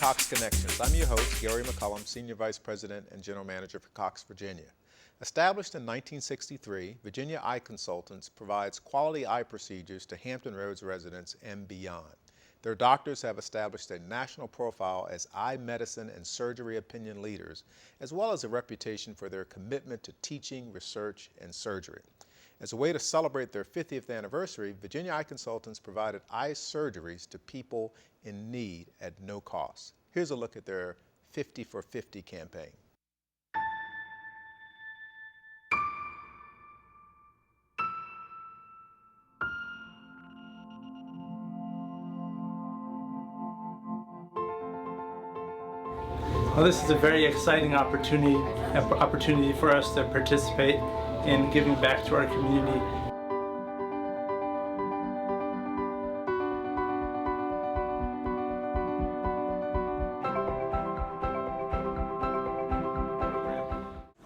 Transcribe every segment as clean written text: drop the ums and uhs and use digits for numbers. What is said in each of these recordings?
Cox Connections. I'm your host, Gary McCullum, Senior Vice President and General Manager for Cox, Virginia. Established in 1963, Virginia Eye Consultants provides quality eye procedures to Hampton Roads residents and beyond. Their doctors have established a national profile as eye medicine and surgery opinion leaders, as well as a reputation for their commitment to teaching, research, and surgery. As a way to celebrate their 50th anniversary, Virginia Eye Consultants provided eye surgeries to people in need at no cost. Here's a look at their 50 for 50 campaign. Well, this is a very exciting opportunity for us to participate in giving back to our community.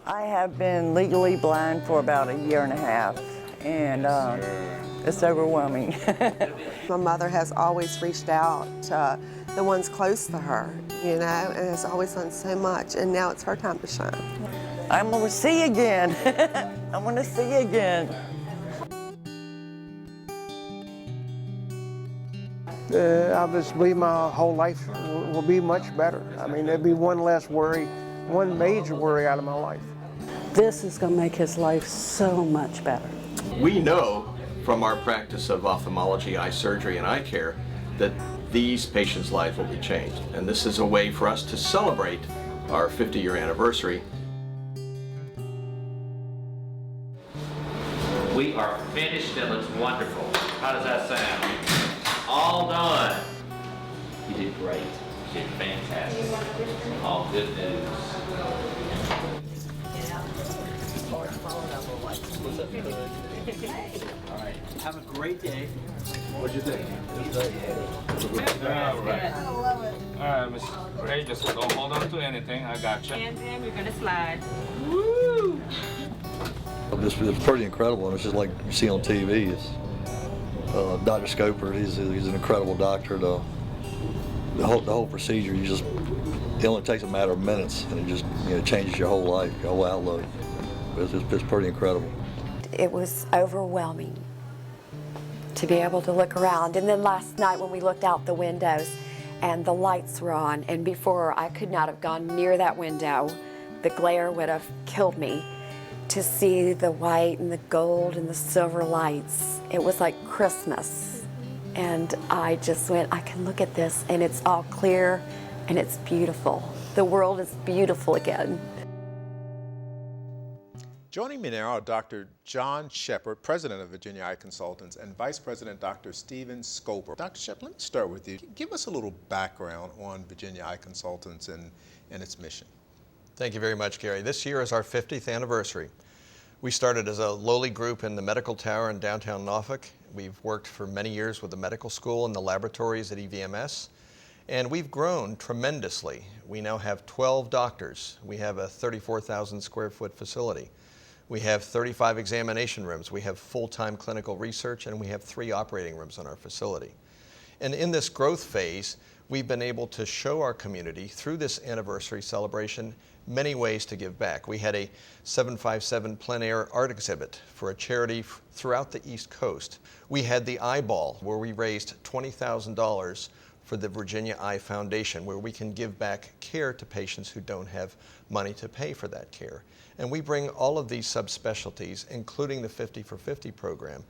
I have been legally blind for about a year and a half, and it's overwhelming. My mother has always reached out to the ones close to her, you know, and has always done so much, and now it's her time to shine. I'm going to see again. I want to see again. I just believe my whole life will be much better. I mean, there'll be one less worry, one major worry out of my life. This is going to make his life so much better. We know from our practice of ophthalmology, eye surgery, and eye care that these patients' lives will be changed. And this is a way for us to celebrate our 50-year anniversary. We are finished. It looks wonderful. How does that sound? All done. You did great. You did fantastic. All good news. All right. Have a great day. What'd you think? All right. All right, Miss Ray, just don't hold on to anything. I got you. And then we're gonna slide. Woo! It's pretty incredible, and it's just like you see on TV. It's Dr. Scoper. He's an incredible doctor. The whole procedure, it only takes a matter of minutes, and it just changes your whole life, your whole outlook. It's pretty incredible. It was overwhelming to be able to look around. And then last night when we looked out the windows and the lights were on, and before I could not have gone near that window, the glare would have killed me. To see the white and the gold and the silver lights, it was like Christmas. And I just went, I can look at this and it's all clear and it's beautiful. The world is beautiful again. Joining me now are Dr. John Shepard, President of Virginia Eye Consultants, and Vice President Dr. Stephen Scoper. Dr. Shepard, let me start with you. Give us a little background on Virginia Eye Consultants and its mission. Thank you very much, Gary. This year is our 50th anniversary. We started as a lowly group in the medical tower in downtown Norfolk. We've worked for many years with the medical school and the laboratories at EVMS, and we've grown tremendously. We now have 12 doctors. We have a 34,000 square foot facility. We have 35 examination rooms. We have full-time clinical research, and we have 3 operating rooms in our facility. And in this growth phase, we've been able to show our community through this anniversary celebration many ways to give back. We had a 757 plein air art exhibit for a charity throughout the East Coast. We had the Eyeball, where we raised $20,000 for the Virginia Eye Foundation, where we can give back care to patients who don't have money to pay for that care. And we bring all of these subspecialties, including the 50 for 50 program,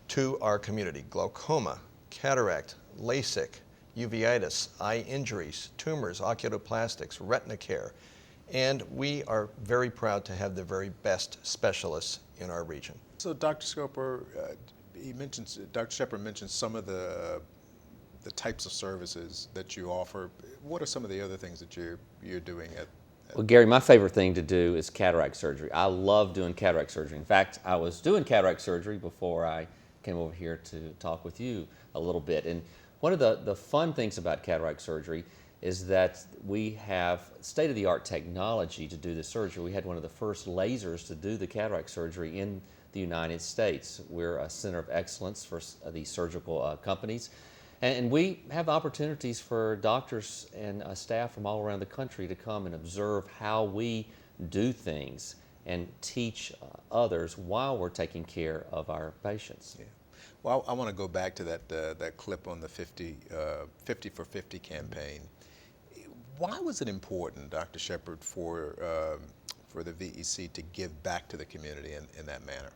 to our community. Glaucoma, cataract, LASIK, uveitis, eye injuries, tumors, oculoplastics, retina care. And we are very proud to have the very best specialists in our region. So Dr. Scoper, Dr. Shepard mentioned some of the types of services that you offer. What are some of the other things that you're doing at Well, Gary, my favorite thing to do is cataract surgery. I love doing cataract surgery. In fact, I was doing cataract surgery before I came over here to talk with you a little bit. And one of the fun things about cataract surgery is that we have state-of-the-art technology to do the surgery. We had one of the first lasers to do the cataract surgery in the United States. We're a center of excellence for these surgical companies. And we have opportunities for doctors and staff from all around the country to come and observe how we do things and teach others while we're taking care of our patients. Yeah. Well, I want to go back to that clip on the 50 for 50 campaign. Why was it important, Dr. Shepard, for the VEC to give back to the community in that manner?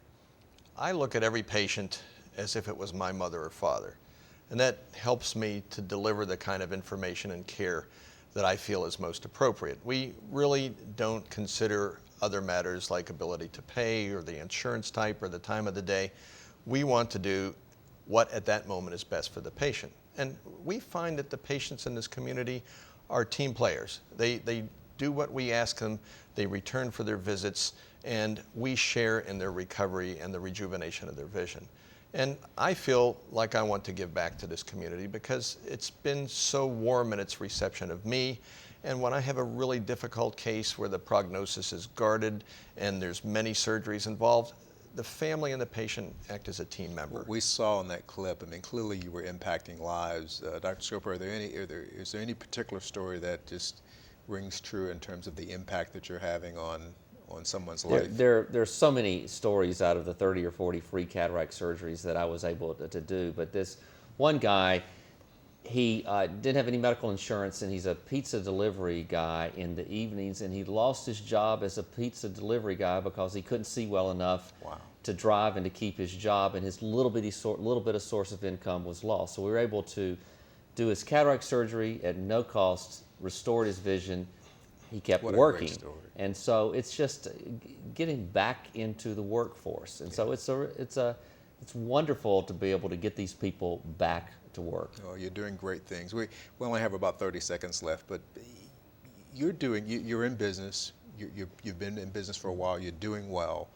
I look at every patient as if it was my mother or father, and that helps me to deliver the kind of information and care that I feel is most appropriate. We really don't consider other matters like ability to pay or the insurance type or the time of the day. We want to do what at that moment is best for the patient. And we find that the patients in this community are team players. They do what we ask them, they return for their visits, and we share in their recovery and the rejuvenation of their vision. And I feel like I want to give back to this community because it's been so warm in its reception of me. And when I have a really difficult case where the prognosis is guarded and there's many surgeries involved, the family and the patient act as a team member. What we saw in that clip, I mean, clearly you were impacting lives. Dr. Scoper, is there any particular story that just rings true in terms of the impact that you're having on someone's life? There's so many stories out of the 30 or 40 free cataract surgeries that I was able to do, but this one guy, he didn't have any medical insurance, and he's a pizza delivery guy in the evenings, and he lost his job as a pizza delivery guy because he couldn't see well enough to drive and to keep his job, and his little bit of source of income was lost. So we were able to do his cataract surgery at no cost, restored his vision. He kept working, and so it's just getting back into the workforce, and so it's wonderful to be able to get these people back to work. Oh, you're doing great things. We only have about 30 seconds left, but you're in business. You've been in business for a while. You're doing well,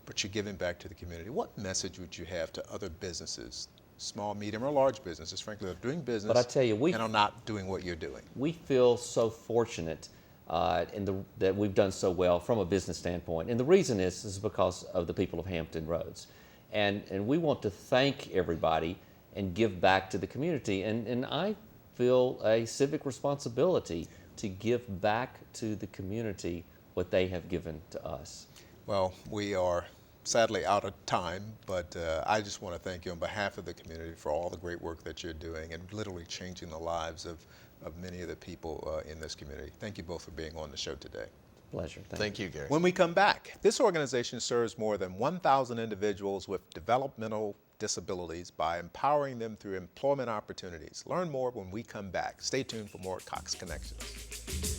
but you're giving back to the community. What message would you have to other businesses, small, medium, or large businesses, frankly, that are doing business but I tell you, and are not doing what you're doing? We feel so fortunate that we've done so well from a business standpoint. And the reason is because of the people of Hampton Roads. And we want to thank everybody and give back to the community. And I feel a civic responsibility to give back to the community what they have given to us. Well, we are sadly out of time, but I just want to thank you on behalf of the community for all the great work that you're doing and literally changing the lives of many of the people in this community. Thank you both for being on the show today. Pleasure. Thank you, Gary. When we come back, this organization serves more than 1,000 individuals with developmental disabilities by empowering them through employment opportunities. Learn more when we come back. Stay tuned for more Cox Connections.